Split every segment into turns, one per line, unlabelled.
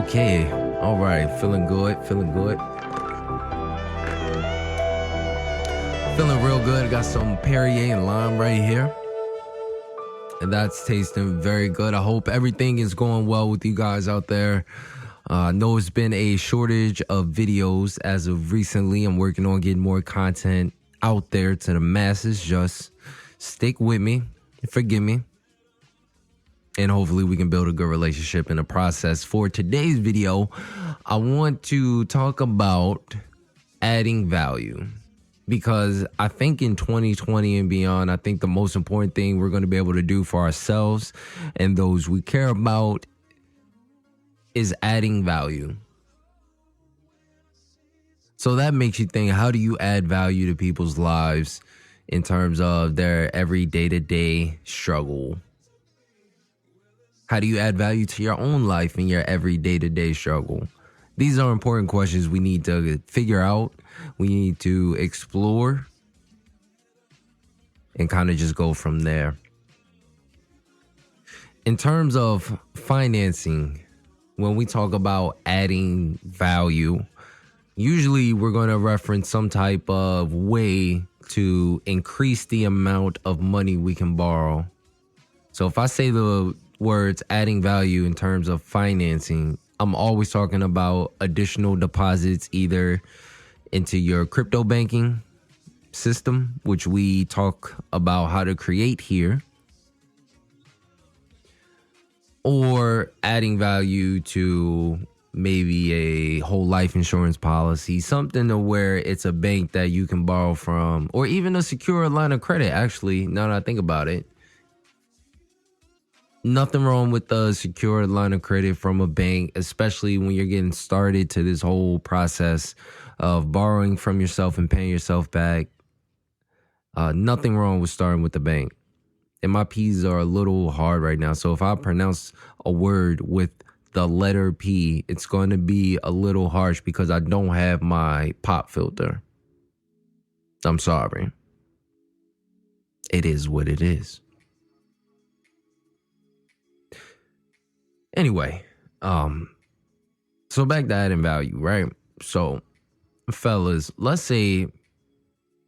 Okay. All right. Feeling good. Feeling good. Feeling real good. Got some Perrier and lime right here. And that's tasting very good. I hope everything is going well with you guys out there. I know it's been a shortage of videos as of recently. I'm working on getting more content out there to the masses. Just stick with me. Forgive me. And hopefully we can build a good relationship in the process. For today's video, I want to talk about adding value. Because I think in 2020 and beyond, I think the most important thing we're going to be able to do for ourselves and those we care about is adding value. So that makes you think, how do you add value to people's lives in terms of their every day-to-day struggle? How do you add value to your own life and your every day-to-day struggle? These are important questions we need to figure out. We need to explore and kind of just go from there. In terms of financing, when we talk about adding value, usually we're going to reference some type of way to increase the amount of money we can borrow. So if I say the words adding value in terms of financing, I'm always talking about additional deposits either into your crypto banking system, which we talk about how to create here, or adding value to maybe a whole life insurance policy, something to where it's a bank that you can borrow from, or even a secure line of credit. Actually, now that I think about it, nothing wrong with the secure line of credit from a bank, especially when you're getting started to this whole process of borrowing from yourself and paying yourself back. Nothing wrong with starting with the bank. And my P's are a little hard right now. So if I pronounce a word with the letter P, it's going to be a little harsh because I don't have my pop filter. I'm sorry. It is what it is. Anyway, so back to adding value, right? So, fellas, let's say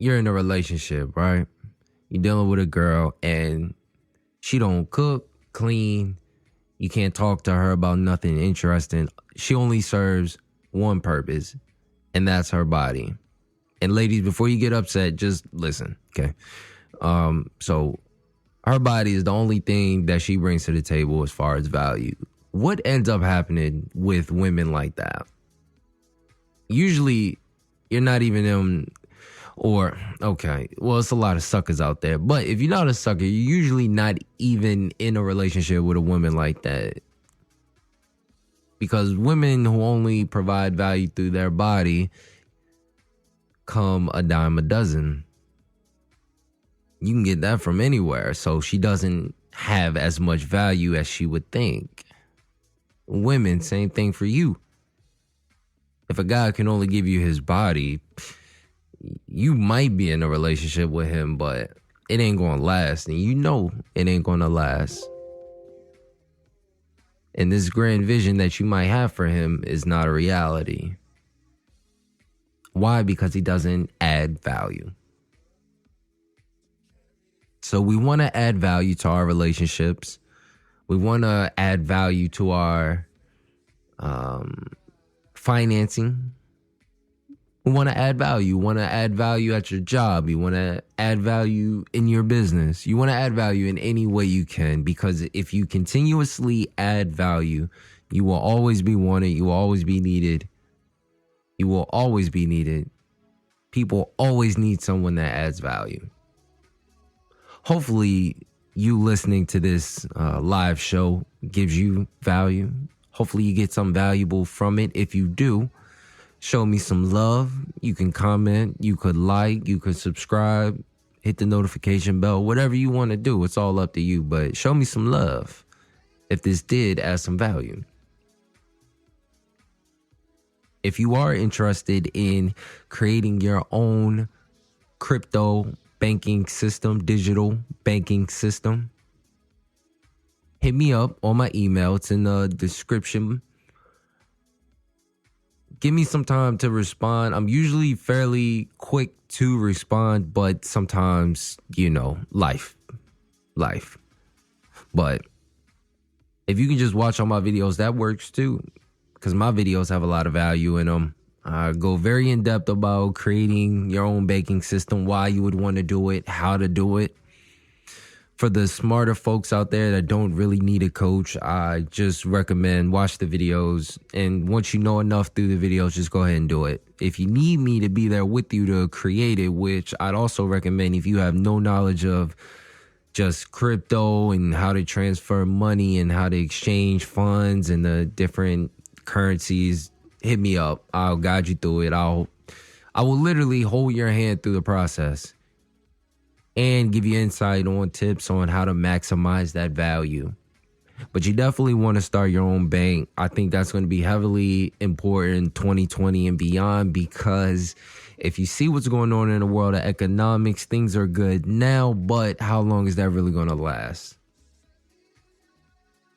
you're in a relationship, right? You're dealing with a girl and she don't cook, clean. You can't talk to her about nothing interesting. She only serves one purpose, and that's her body. And ladies, before you get upset, just listen, okay? So her body is the only thing that she brings to the table as far as value. What ends up happening with women like that? Usually, you're not even in, or, okay, well, it's a lot of suckers out there. But if you're not a sucker, you're usually not even in a relationship with a woman like that. Because women who only provide value through their body come a dime a dozen. You can get that from anywhere. So she doesn't have as much value as she would think. Women, same thing for you. If a guy can only give you his body, you might be in a relationship with him, but it ain't gonna last. And you know it ain't gonna last. And this grand vision that you might have for him is not a reality. Why? Because he doesn't add value. So we want to add value to our relationships. We want to add value to our financing. We want to add value. You want to add value at your job. You want to add value in your business. You want to add value in any way you can, because if you continuously add value, you will always be wanted. You will always be needed. You will always be needed. People always need someone that adds value. Hopefully, you listening to this live show gives you value. Hopefully, you get something valuable from it. If you do, show me some love. You can comment, you could like, you could subscribe, hit the notification bell, whatever you want to do. It's all up to you, but show me some love if this did add some value. If you are interested in creating your own crypto banking system, digital banking system, hit me up on my email. It's in the description give me some time to respond. I'm usually fairly quick to respond, but sometimes, life. But if you can just watch all my videos, that works too, because my videos have a lot of value in them. I go very in depth about creating your own banking system, why you would want to do it, how to do it. For the smarter folks out there that don't really need a coach, I just recommend watch the videos. And once you know enough through the videos, just go ahead and do it. If you need me to be there with you to create it, which I'd also recommend if you have no knowledge of just crypto and how to transfer money and how to exchange funds and the different currencies, hit me up. I'll guide you through it. I will literally hold your hand through the process and give you insight on tips on how to maximize that value. But you definitely want to start your own bank. I think that's going to be heavily important in 2020 and beyond, because if you see what's going on in the world of economics, things are good now, but how long is that really going to last?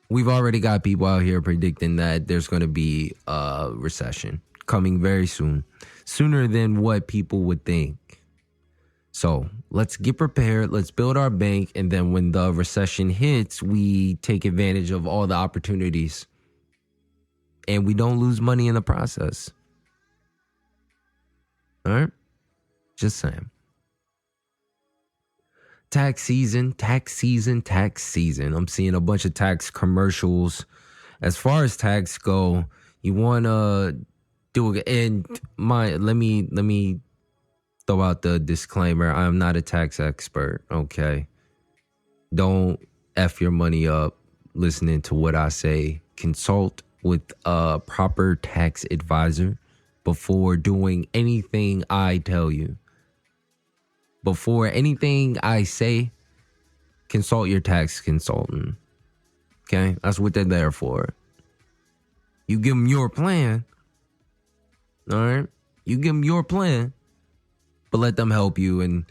We've already got people out here predicting that there's going to be a recession coming very soon, sooner than what people would think. So let's get prepared. Let's build our bank. And then when the recession hits, we take advantage of all the opportunities and we don't lose money in the process. All right. Just saying. Tax season. I'm seeing a bunch of tax commercials. As far as tax go, you want to do it. And let me throw out the disclaimer. I'm not a tax expert, okay? Don't F your money up listening to what I say. Consult with a proper tax advisor before doing anything I tell you. Before anything I say, consult your tax consultant, okay? That's what they're there for. You give them your plan, all right? You give them your plan, but let them help you and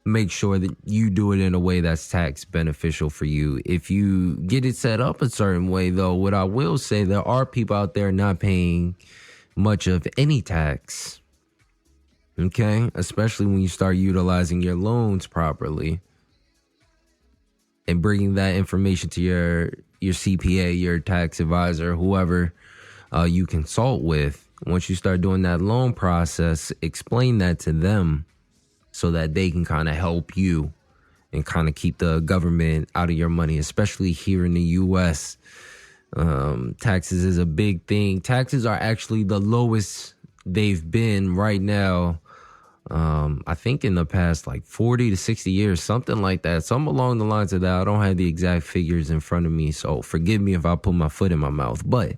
make sure that you do it in a way that's tax beneficial for you. If you get it set up a certain way, though, what I will say, there are people out there not paying much of any tax, okay? Especially when you start utilizing your loans properly and bringing that information to your CPA, your tax advisor, whoever you consult with. Once you start doing that loan process, explain that to them so that they can kind of help you and kind of keep the government out of your money, especially here in the U.S. Taxes is a big thing. Taxes are actually the lowest they've been right now. I think in the past like 40 to 60 years, something like that. Something along the lines of that. I don't have the exact figures in front of me, so forgive me if I put my foot in my mouth. But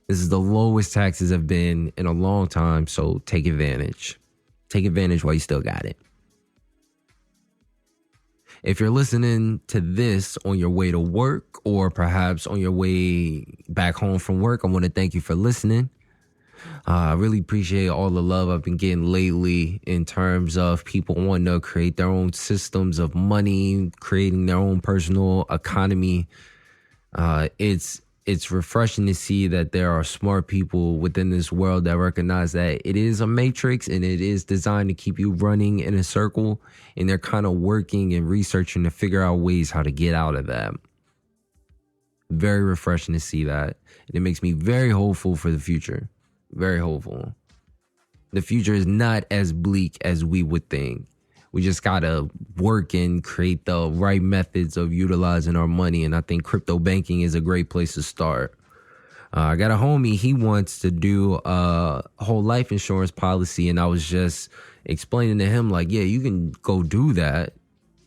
this is the lowest taxes have been in a long time, so take advantage. Take advantage while you still got it. If you're listening to this on your way to work or perhaps on your way back home from work, I want to thank you for listening. I really appreciate all the love I've been getting lately in terms of people wanting to create their own systems of money, creating their own personal economy. It's refreshing to see that there are smart people within this world that recognize that it is a matrix and it is designed to keep you running in a circle, and they're kind of working and researching to figure out ways how to get out of that. Very refreshing to see that. And it makes me very hopeful for the future. Very hopeful. The future is not as bleak as we would think. We just got to work and create the right methods of utilizing our money. And I think crypto banking is a great place to start. I got a homie, he wants to do a whole life insurance policy. And I was just explaining to him, like, yeah, you can go do that,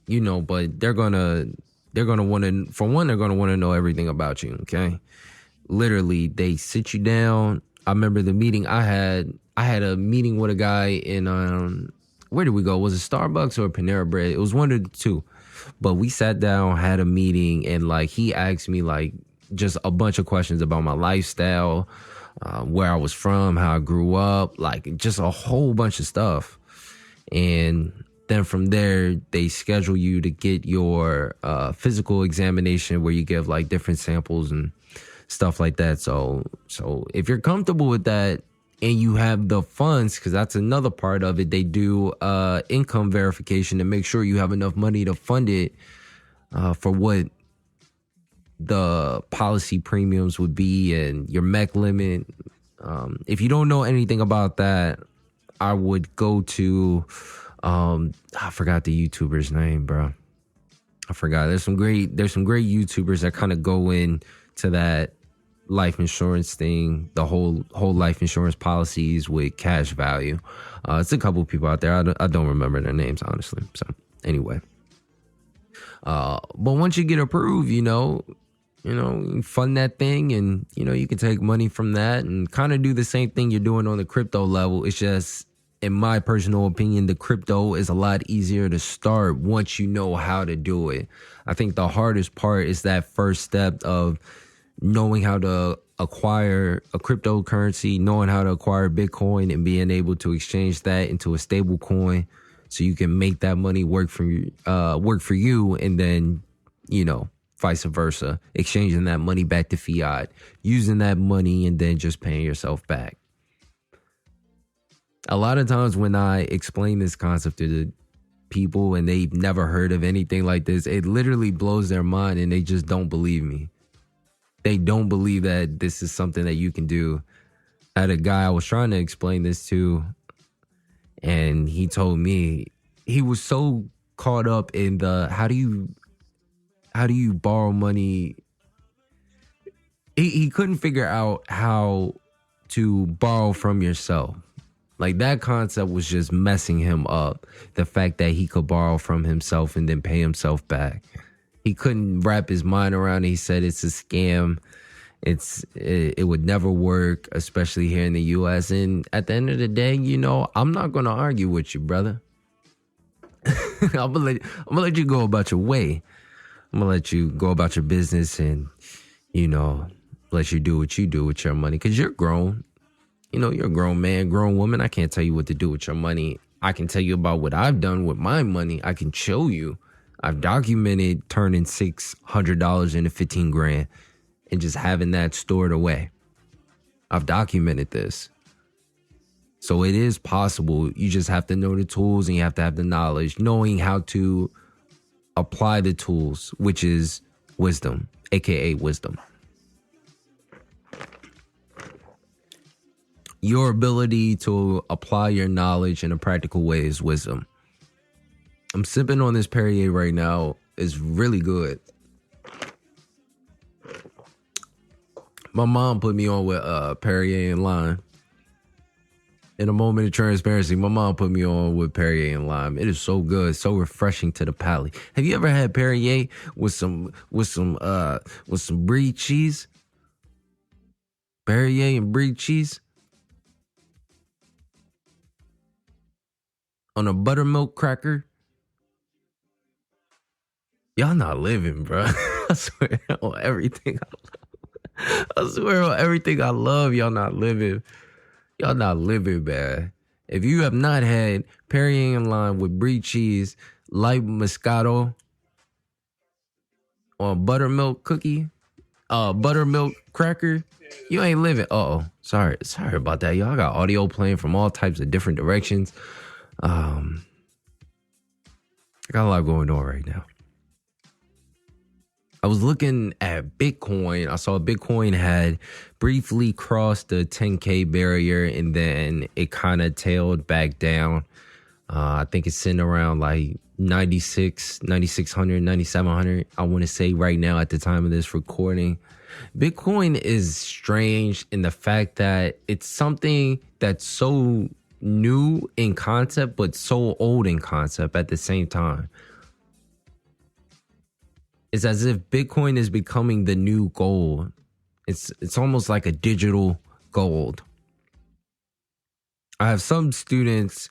but they're going to want to, for one, they're going to want to know everything about you. Okay. Literally, they sit you down. I remember the meeting I had a meeting with a guy in, where did we go? Was it Starbucks or Panera Bread? It was one of the two. But we sat down, had a meeting, and like he asked me like just a bunch of questions about my lifestyle, where I was from, how I grew up, like just a whole bunch of stuff. And then from there, they schedule you to get your physical examination where you give like different samples and stuff like that. So if you're comfortable with that and you have the funds, because that's another part of it, they do income verification to make sure you have enough money to fund it for what the policy premiums would be and your MEC limit. If you don't know anything about that, I would go to I forgot the YouTuber's name, bro. I forgot. There's some great YouTubers that kind of go into that life insurance thing, the whole life insurance policies with cash value. It's a couple of people out there. I don't remember their names, honestly. So anyway, but once you get approved, you fund that thing, and you can take money from that and kind of do the same thing you're doing on the crypto level. It's just, in my personal opinion, the crypto is a lot easier to start once you know how to do it. I think the hardest part is that first step of knowing how to acquire a cryptocurrency, knowing how to acquire Bitcoin, and being able to exchange that into a stable coin so you can make that money work for you, and then, vice versa, exchanging that money back to fiat, using that money, and then just paying yourself back. A lot of times when I explain this concept to the people and they've never heard of anything like this, it literally blows their mind and they just don't believe me. They don't believe that this is something that you can do. I had a guy I was trying to explain this to, and he told me he was so caught up in the how do you borrow money. He couldn't figure out how to borrow from yourself. Like, that concept was just messing him up. The fact that he could borrow from himself and then pay himself back. He couldn't wrap his mind around it. He said it's a scam. It would never work, especially here in the U.S. And at the end of the day, I'm not going to argue with you, brother. I'm gonna let you go about your way. I'm gonna let you go about your business and, let you do what you do with your money, because you're grown. You're a grown man, grown woman. I can't tell you what to do with your money. I can tell you about what I've done with my money. I can show you. I've documented turning $600 into $15,000 and just having that stored away. I've documented this. So it is possible. You just have to know the tools and you have to have the knowledge, knowing how to apply the tools, which is wisdom, aka wisdom. Your ability to apply your knowledge in a practical way is wisdom. I'm sipping on this Perrier right now. It's really good. My mom put me on with Perrier and lime. In a moment of transparency, my mom put me on with Perrier and lime. It is so good, so refreshing to the palate. Have you ever had Perrier with some brie cheese? Perrier and brie cheese? On a buttermilk cracker? Y'all not living, bro. I swear on everything I love, y'all not living. Y'all not living, man. If you have not had Perrier and lime with brie cheese, light Moscato on buttermilk cookie, buttermilk cracker, you ain't living. Sorry about that, y'all. I got audio playing from all types of different directions. I got a lot going on right now. I was looking at Bitcoin. I saw Bitcoin had briefly crossed the 10K barrier and then it kind of tailed back down. I think it's sitting around like 9,600, 9,700. I want to say right now at the time of this recording. Bitcoin is strange in the fact that it's something that's so new in concept, but so old in concept at the same time. It's as if Bitcoin is becoming the new gold. It's almost like a digital gold. I have some students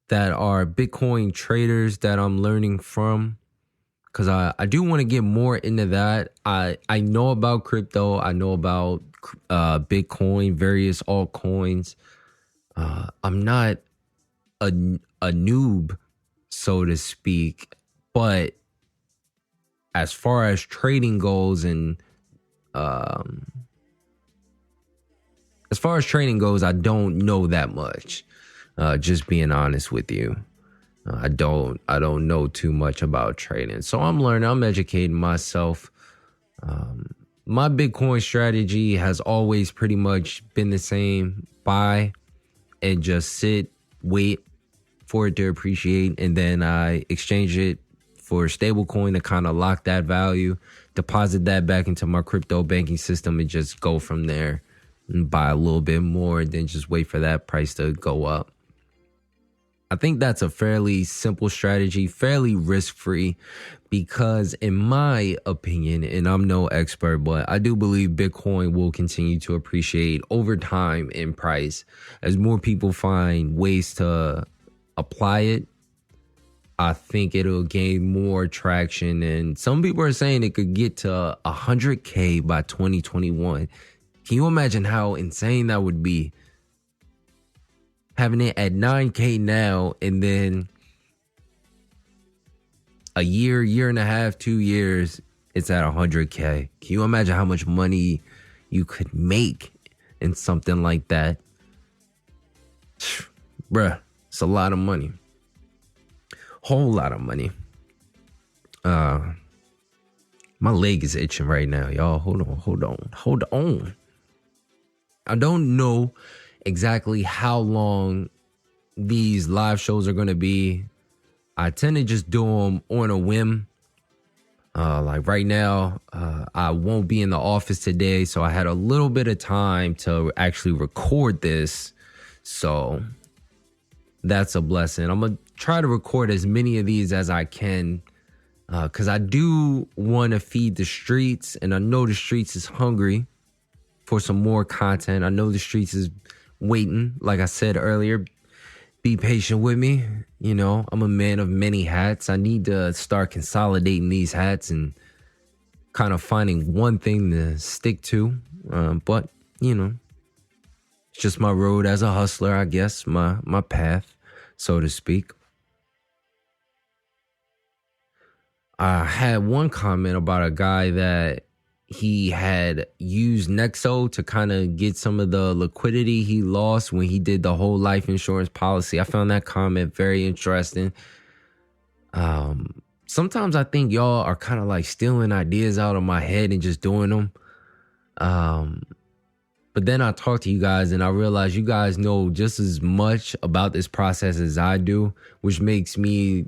that are Bitcoin traders that I'm learning from, because I do want to get more into that. I know about crypto. I know about Bitcoin, various altcoins. I'm not a noob, so to speak, but as far as trading goes and As far as trading goes, I don't know that much. Just being honest with you. I don't know too much about trading. So I'm learning, I'm educating myself. My Bitcoin strategy has always pretty much been the same. Buy and just sit, wait for it to appreciate, and then I exchange it for a stable coin to kind of lock that value, deposit that back into my crypto banking system, and just go from there and buy a little bit more, and then just wait for that price to go up. I think that's a fairly simple strategy, fairly risk-free, because in my opinion, and I'm no expert, but I do believe Bitcoin will continue to appreciate over time in price as more people find ways to apply it. I think it'll gain more traction, and some people are saying it could get to 100K by 2021. Can you imagine how insane that would be? Having it at 9K now, and then a year and a half, 2 years, it's at 100K. Can you imagine how much money you could make in something like that? Bruh, it's a lot of money. Whole lot of money. My leg is itching right now, y'all. Hold on. I don't know exactly how long these live shows are going to be. I tend to just do them on a whim. Like right now, I won't be in the office today, so I had a little bit of time to actually record this. So that's a blessing. I'm going to try to record as many of these as I can, because I do want to feed the streets, and I know the streets is hungry for some more content. I know the streets is waiting. Like I said earlier, be patient with me. You know, I'm a man of many hats. I need to start consolidating these hats and kind of finding one thing to stick to. But, you know, it's just my road as a hustler, I guess, my path, so to speak. I had one comment about a guy that he had used NEXO to kind of get some of the liquidity he lost when he did the whole life insurance policy. I found that comment very interesting. Sometimes I think y'all are kind of like stealing ideas out of my head and just doing them. But then I talk to you guys and I realize you guys know just as much about this process as I do, which makes me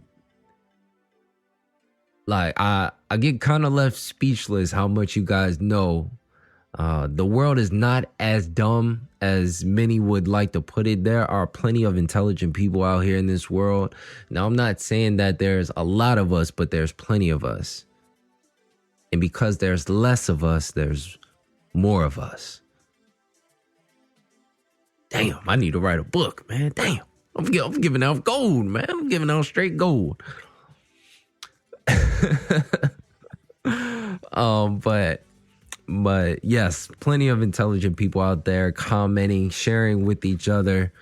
like, I get kind of left speechless how much you guys know. The world is not as dumb as many would like to put it. There are plenty of intelligent people out here in this world. Now, I'm not saying that there's a lot of us, but there's plenty of us. And because there's less of us, there's more of us. Damn, I need to write a book, man. Damn, I'm giving out gold, man. I'm giving out straight gold. But yes, plenty of intelligent people out there commenting, sharing with each other.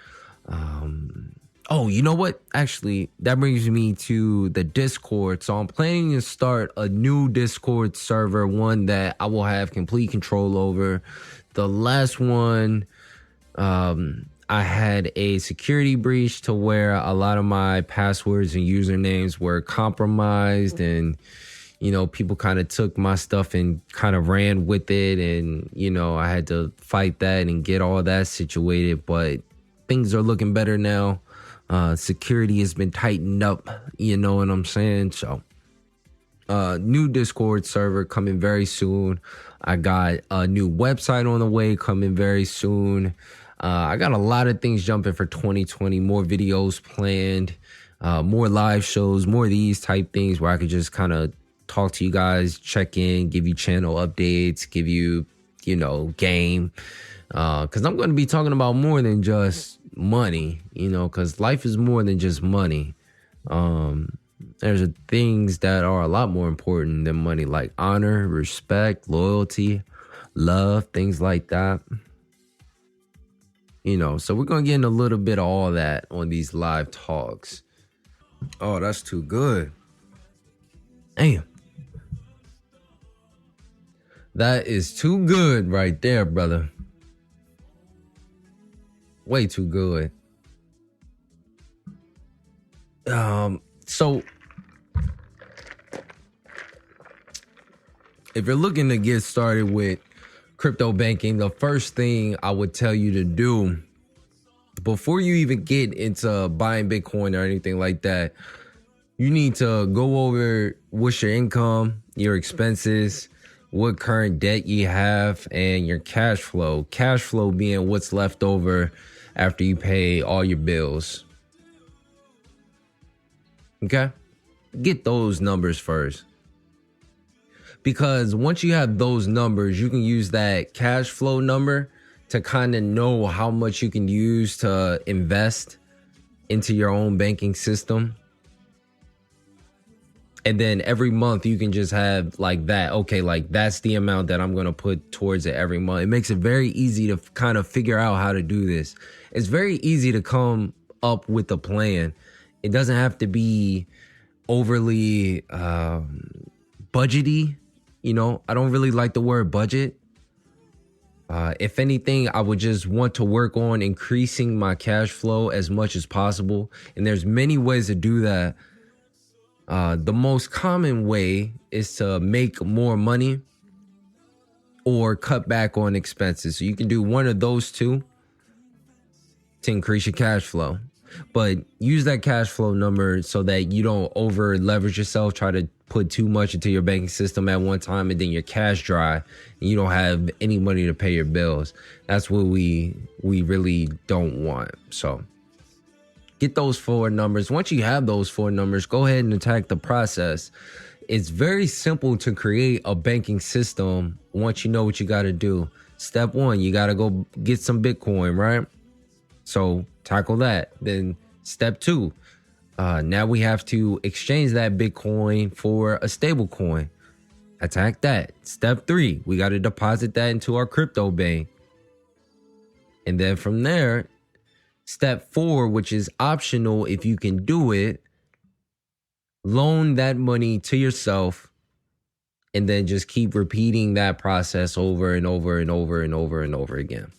Oh, you know what? Actually, that brings me to the Discord. So I'm planning to start a new Discord server, one that I will have complete control over. The last one, I had a security breach to where a lot of my passwords and usernames were compromised, and you know, people kind of took my stuff and kind of ran with it, and you know, I had to fight that and get all that situated. But things are looking better now. Security has been tightened up, you know what I'm saying? So new Discord server coming very soon. I got a new website on the way coming very soon. I got a lot of things jumping for 2020, more videos planned, more live shows, more of these type things where I could just kind of talk to you guys, check in, give you channel updates, give you, you know, game. Because I'm going to be talking about more than just money, you know, because life is more than just money. There's things that are a lot more important than money, like honor, respect, loyalty, love, things like that. You know, so we're going to get in a little bit of all that on these live talks. Oh, that's too good. Damn. That is too good right there, brother. Way too good. So if you're looking to get started with crypto banking, the first thing I would tell you to do before you even get into buying Bitcoin or anything like that, you need to go over what's your income, your expenses, what current debt you have, and your cash flow. Cash flow being what's left over after you pay all your bills. Okay? Get those numbers first. Because once you have those numbers, you can use that cash flow number to kind of know how much you can use to invest into your own banking system. And then every month you can just have like that. Okay, like that's the amount that I'm going to put towards it every month. It makes it very easy to kind of figure out how to do this. It's very easy to come up with a plan. It doesn't have to be overly budgety. You know, I don't really like the word budget. If anything, I would just want to work on increasing my cash flow as much as possible. And there's many ways to do that. The most common way is to make more money or cut back on expenses. So you can do one of those two to increase your cash flow. But use that cash flow number so that you don't over leverage yourself, try to put too much into your banking system at one time and then your cash dry and you don't have any money to pay your bills. That's what we really don't want. So get those 4 numbers. Once you have those 4 numbers, go ahead and attack the process. It's very simple to create a banking system once you know what you got to do. Step 1, you got to go get some Bitcoin, right? So tackle that. Then step 2, now we have to exchange that Bitcoin for a stable coin. Attack that. Step 3, we got to deposit that into our crypto bank. And then from there, step 4, which is optional if you can do it, loan that money to yourself and then just keep repeating that process over and over and over and over and over again.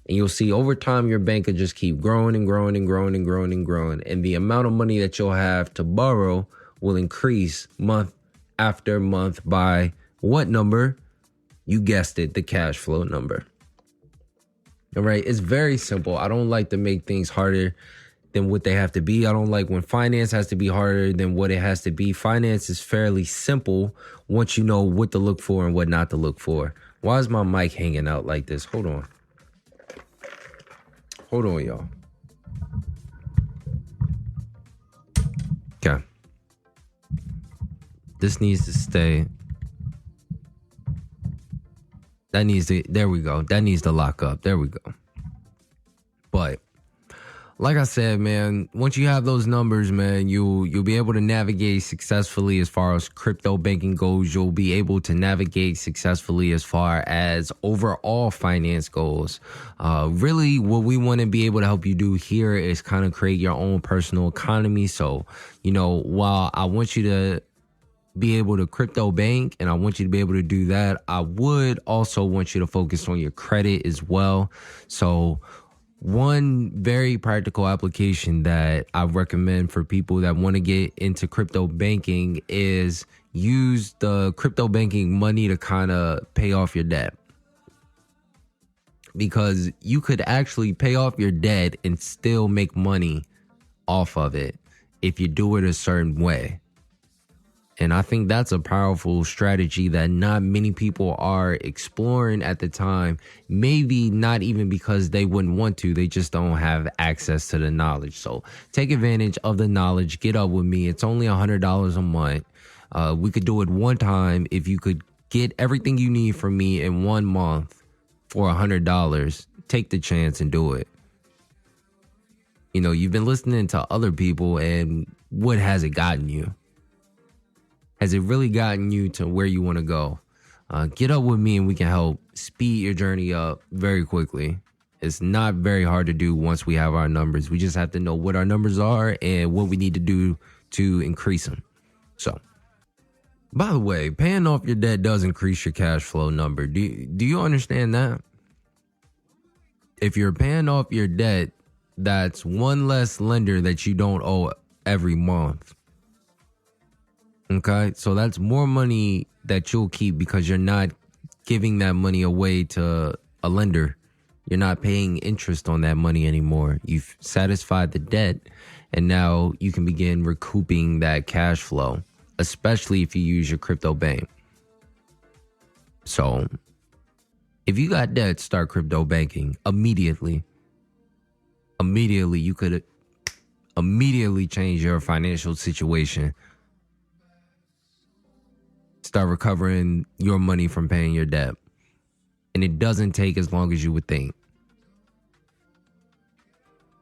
And you'll see over time your bank will just keep growing and growing and growing and growing and growing. And the amount of money that you'll have to borrow will increase month after month by what number? You guessed it, the cash flow number. All right, it's very simple. I don't like to make things harder than what they have to be. I don't like when finance has to be harder than what it has to be. Finance is fairly simple once you know what to look for and what not to look for. Why is my mic hanging out like this? Hold on. Hold on, y'all. Okay. This needs to stay. That needs to, there we go. That needs to lock up. There we go. But like I said, man, once you have those numbers, man, you'll be able to navigate successfully as far as crypto banking goes. You'll be able to navigate successfully as far as overall finance goes. Really, what we want to be able to help you do here is kind of create your own personal economy. So, you know, while I want you to be able to crypto bank and I want you to be able to do that, I would also want you to focus on your credit as well. So one very practical application that I recommend for people that want to get into crypto banking is use the crypto banking money to kind of pay off your debt. Because you could actually pay off your debt and still make money off of it if you do it a certain way. And I think that's a powerful strategy that not many people are exploring at the time. Maybe not even because they wouldn't want to. They just don't have access to the knowledge. So take advantage of the knowledge. Get up with me. It's only $100 a month. We could do it one time. If you could get everything you need from me in 1 month for $100, take the chance and do it. You know, you've been listening to other people, and what has it gotten you? Has it really gotten you to where you want to go? Get up with me and we can help speed your journey up very quickly. It's not very hard to do once we have our numbers. We just have to know what our numbers are and what we need to do to increase them. So, by the way, paying off your debt does increase your cash flow number. Do you understand that? if you're paying off your debt, that's one less lender that you don't owe every month. Okay, so that's more money that you'll keep because you're not giving that money away to a lender. You're not paying interest on that money anymore. You've satisfied the debt, and now you can begin recouping that cash flow, especially if you use your crypto bank. So if you got debt, start crypto banking immediately. Immediately, you could immediately change your financial situation. Start recovering your money from paying your debt. And it doesn't take as long as you would think.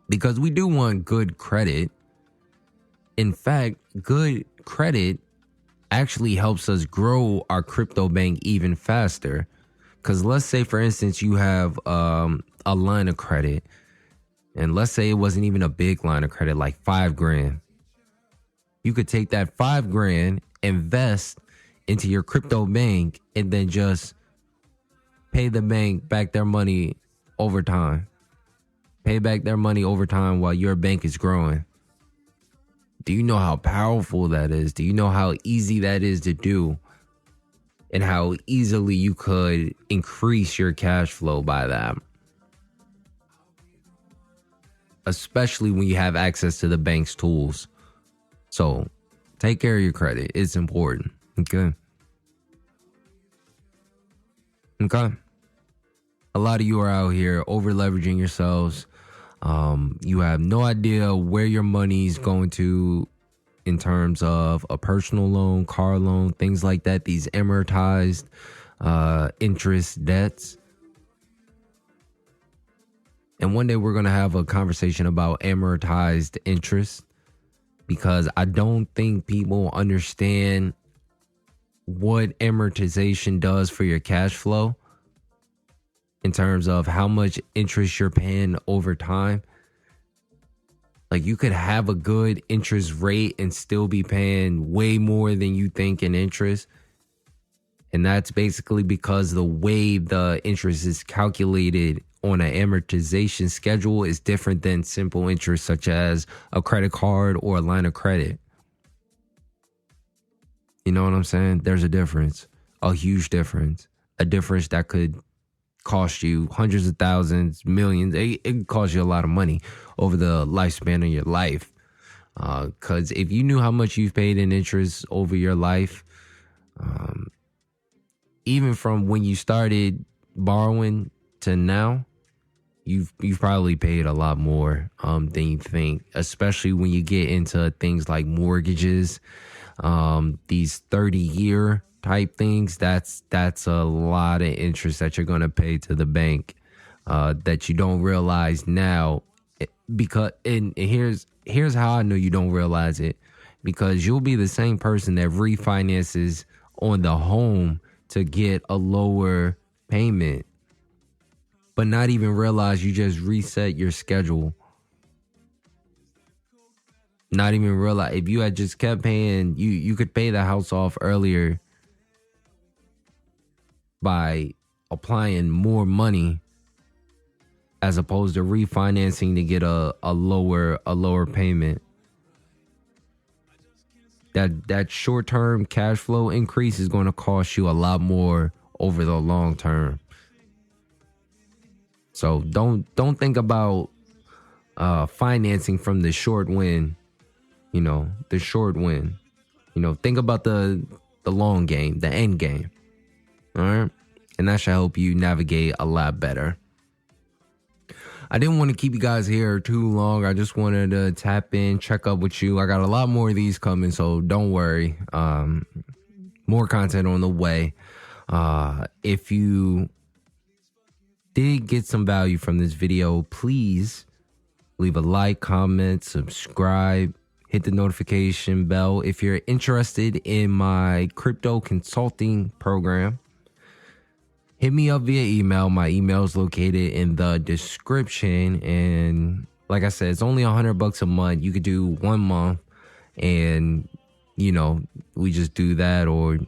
Because we do want good credit. In fact, good credit actually helps us grow our crypto bank even faster. Because let's say, for instance, you have a line of credit. And let's say it wasn't even a big line of credit, like $5,000. You could take that $5,000, invest into your crypto bank, and then just pay the bank back their money over time. Pay back their money over time while your bank is growing. Do you know how powerful that is? Do you know how easy that is to do? And how easily you could increase your cash flow by that? Especially when you have access to the bank's tools. So take care of your credit. It's important. Okay. Okay. A lot of you are out here over leveraging yourselves. You have no idea where your money's going to in terms of a personal loan, car loan, things like that. These amortized interest debts. And one day we're going to have a conversation about amortized interest, because I don't think people understand what amortization does for your cash flow in terms of how much interest you're paying over time. Like, you could have a good interest rate and still be paying way more than you think in interest. And that's basically because the way the interest is calculated on an amortization schedule is different than simple interest, such as a credit card or a line of credit. You know what I'm saying? There's a difference, a huge difference, a difference that could cost you hundreds of thousands, millions. It could cost you a lot of money over the lifespan of your life. Because if you knew how much you've paid in interest over your life, even from when you started borrowing to now, you've probably paid a lot more than you think, especially when you get into things like mortgages, these 30-year type things. That's a lot of interest that you're going to pay to the bank that you don't realize now. Because and here's how I know you don't realize it, because you'll be the same person that refinances on the home to get a lower payment, but not even realize you just reset your schedule. Not even realize, if you had just kept paying, you could pay the house off earlier by applying more money as opposed to refinancing to get a lower payment. That short-term cash flow increase is going to cost you a lot more over the long term. So don't think about financing from the short win. You know, the short win. You know, think about the long game, the end game. All right? And that should help you navigate a lot better. I didn't want to keep you guys here too long. I just wanted to tap in, check up with you. I got a lot more of these coming, so don't worry. More content on the way. If you did get some value from this video, please leave a like, comment, subscribe, hit the notification bell. If you're interested in my crypto consulting program, hit me up via email. My email is located in the description. And like I said, it's only $100 a month. You could do 1 month and, you know, we just do that, or,